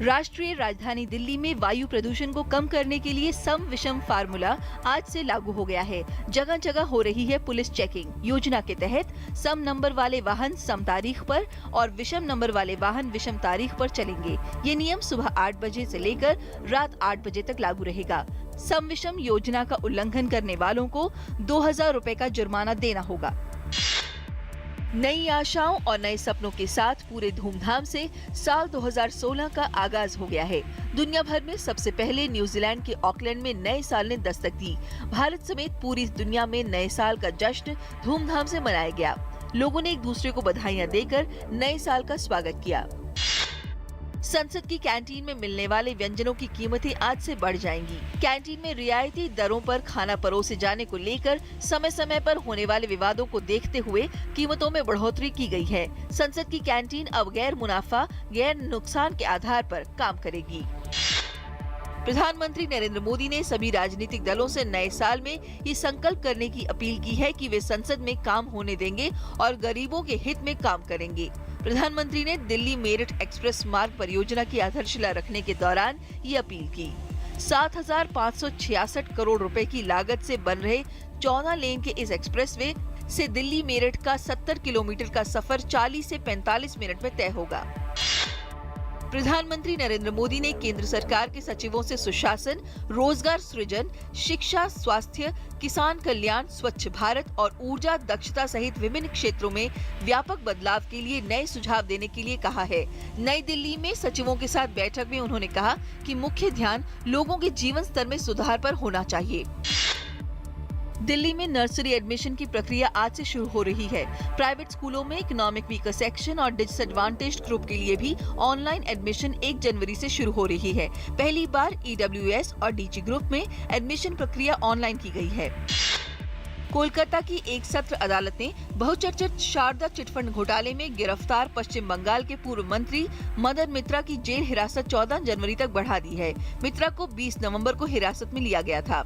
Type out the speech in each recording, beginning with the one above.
राष्ट्रीय राजधानी दिल्ली में वायु प्रदूषण को कम करने के लिए सम विषम फार्मूला आज से लागू हो गया है। जगह जगह हो रही है पुलिस चेकिंग। योजना के तहत सम नंबर वाले वाहन सम तारीख पर और विषम नंबर वाले वाहन विषम तारीख पर चलेंगे। ये नियम सुबह 8 बजे से लेकर रात 8 बजे तक लागू रहेगा। सम विषम योजना का उल्लंघन करने वालों को 2000 रुपए का जुर्माना देना होगा। नई आशाओं और नए सपनों के साथ पूरे धूमधाम से साल 2016 का आगाज हो गया है। दुनिया भर में सबसे पहले न्यूजीलैंड के ऑकलैंड में नए साल ने दस्तक दी। भारत समेत पूरी दुनिया में नए साल का जश्न धूमधाम से मनाया गया। लोगों ने एक दूसरे को बधाइयां देकर नए साल का स्वागत किया। संसद की कैंटीन में मिलने वाले व्यंजनों की कीमतें आज से बढ़ जाएंगी। कैंटीन में रियायती दरों पर खाना परोसे जाने को लेकर समय समय पर होने वाले विवादों को देखते हुए कीमतों में बढ़ोतरी की गई है। संसद की कैंटीन अब गैर मुनाफा गैर नुकसान के आधार पर काम करेगी। प्रधानमंत्री नरेंद्र मोदी ने सभी राजनीतिक दलों से नए साल में ये संकल्प करने की अपील की है कि वे संसद में काम होने देंगे और गरीबों के हित में काम करेंगे। प्रधानमंत्री ने दिल्ली मेरठ एक्सप्रेस मार्ग परियोजना की आधारशिला रखने के दौरान ये अपील की। 7,566 करोड़ रुपए की लागत से बन रहे 14 लेन के इस एक्सप्रेसवे से दिल्ली मेरठ का 70 किलोमीटर का सफर 40 से 45 मिनट में तय होगा। प्रधानमंत्री नरेंद्र मोदी ने केंद्र सरकार के सचिवों से सुशासन, रोजगार सृजन, शिक्षा, स्वास्थ्य, किसान कल्याण, स्वच्छ भारत और ऊर्जा दक्षता सहित विभिन्न क्षेत्रों में व्यापक बदलाव के लिए नए सुझाव देने के लिए कहा है। नई दिल्ली में सचिवों के साथ बैठक में उन्होंने कहा कि मुख्य ध्यान लोगों के जीवन स्तर में सुधार पर होना चाहिए। दिल्ली में नर्सरी एडमिशन की प्रक्रिया आज से शुरू हो रही है। प्राइवेट स्कूलों में इकोनॉमिक वीकर सेक्शन और डिसएडवांटेज्ड ग्रुप के लिए भी ऑनलाइन एडमिशन 1 जनवरी से शुरू हो रही है। पहली बार ईडब्ल्यूएस और डीजी ग्रुप में एडमिशन प्रक्रिया ऑनलाइन की गई है। कोलकाता की एक सत्र अदालत ने बहुचर्चित शारदा चिटफंड घोटाले में गिरफ्तार पश्चिम बंगाल के पूर्व मंत्री मदन मित्रा की जेल हिरासत 14 जनवरी तक बढ़ा दी है। मित्रा को 20 नवंबर को हिरासत में लिया गया था।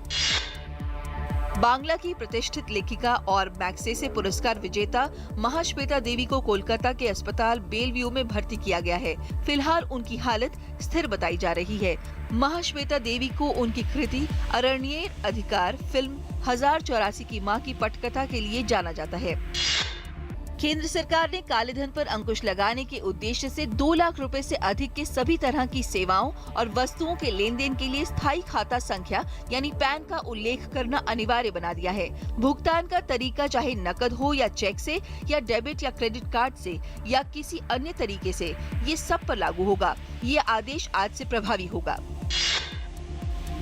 बांग्ला की प्रतिष्ठित लेखिका और मैग्सेसे पुरस्कार विजेता महाश्वेता देवी को कोलकाता के अस्पताल बेलव्यू में भर्ती किया गया है। फिलहाल उनकी हालत स्थिर बताई जा रही है। महाश्वेता देवी को उनकी कृति अरण्येर अधिकार फिल्म 1084 की मां की पटकथा के लिए जाना जाता है। केंद्र सरकार ने काले धन पर अंकुश लगाने के उद्देश्य से 2 लाख रुपए से अधिक के सभी तरह की सेवाओं और वस्तुओं के लेन देन के लिए स्थायी खाता संख्या यानी पैन का उल्लेख करना अनिवार्य बना दिया है। भुगतान का तरीका चाहे नकद हो या चेक से या डेबिट या क्रेडिट कार्ड से या किसी अन्य तरीके से, ये सब पर लागू होगा। ये आदेश आज से प्रभावी होगा।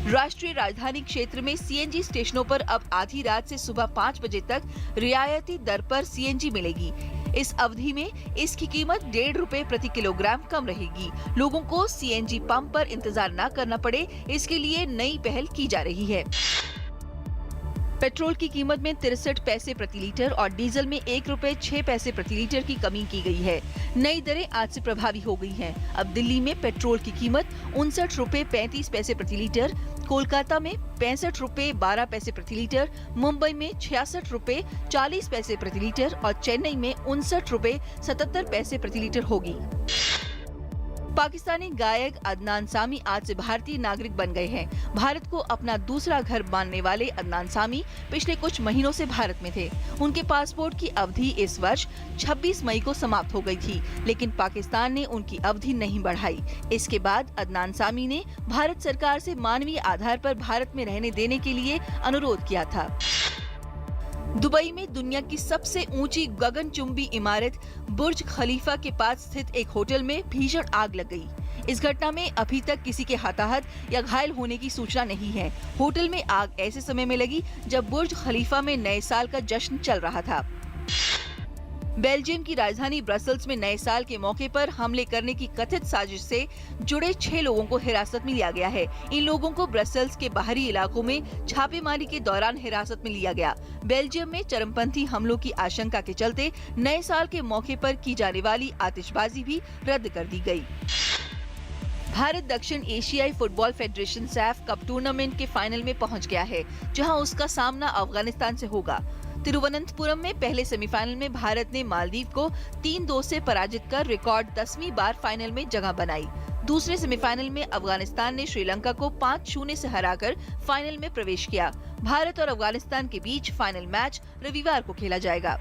राष्ट्रीय राजधानी क्षेत्र में सीएनजी स्टेशनों पर अब आधी रात से सुबह 5 बजे तक रियायती दर पर सीएनजी मिलेगी। इस अवधि में इसकी कीमत 1.5 रुपए प्रति किलोग्राम कम रहेगी। लोगों को सीएनजी पंप पर इंतजार न करना पड़े, इसके लिए नई पहल की जा रही है। पेट्रोल की कीमत में 63 पैसे प्रति लीटर और डीजल में 1 रुपए 6 पैसे प्रति लीटर की कमी की गई है। नई दरें आज से प्रभावी हो गई हैं। अब दिल्ली में पेट्रोल की कीमत 59 रुपए 35 पैसे प्रति लीटर, कोलकाता में 65 रुपए 12 पैसे प्रति लीटर, मुंबई में 66 रुपए 40 पैसे प्रति लीटर और चेन्नई में 59 रुपए 77 पैसे प्रति लीटर होगी। पाकिस्तानी गायक अदनान सामी आज से भारतीय नागरिक बन गए हैं। भारत को अपना दूसरा घर मानने वाले अदनान सामी पिछले कुछ महीनों से भारत में थे। उनके पासपोर्ट की अवधि इस वर्ष 26 मई को समाप्त हो गई थी, लेकिन पाकिस्तान ने उनकी अवधि नहीं बढ़ाई। इसके बाद अदनान सामी ने भारत सरकार से मानवीय आधार पर भारत में रहने देने के लिए अनुरोध किया था। दुबई में दुनिया की सबसे ऊंची गगनचुंबी इमारत बुर्ज खलीफा के पास स्थित एक होटल में भीषण आग लग गई। इस घटना में अभी तक किसी के हताहत या घायल होने की सूचना नहीं है। होटल में आग ऐसे समय में लगी जब बुर्ज खलीफा में नए साल का जश्न चल रहा था। बेल्जियम की राजधानी ब्रसल्स में नए साल के मौके पर हमले करने की कथित साजिश से जुड़े 6 लोगों को हिरासत में लिया गया है। इन लोगों को ब्रसल्स के बाहरी इलाकों में छापेमारी के दौरान हिरासत में लिया गया। बेल्जियम में चरमपंथी हमलों की आशंका के चलते नए साल के मौके पर की जाने वाली आतिशबाजी भी रद्द कर दी गई। भारत दक्षिण एशियाई football federation Saif cup tournament के फाइनल में पहुंच गया है, जहां उसका सामना अफगानिस्तान से होगा। तिरुवनंतपुरम में पहले सेमीफाइनल में भारत ने मालदीव को 3-2 से पराजित कर रिकॉर्ड 10वीं बार फाइनल में जगह बनाई। दूसरे सेमीफाइनल में अफगानिस्तान ने श्रीलंका को 5-0 से हराकर फाइनल में प्रवेश किया। भारत और अफगानिस्तान के बीच फाइनल मैच रविवार को खेला जाएगा।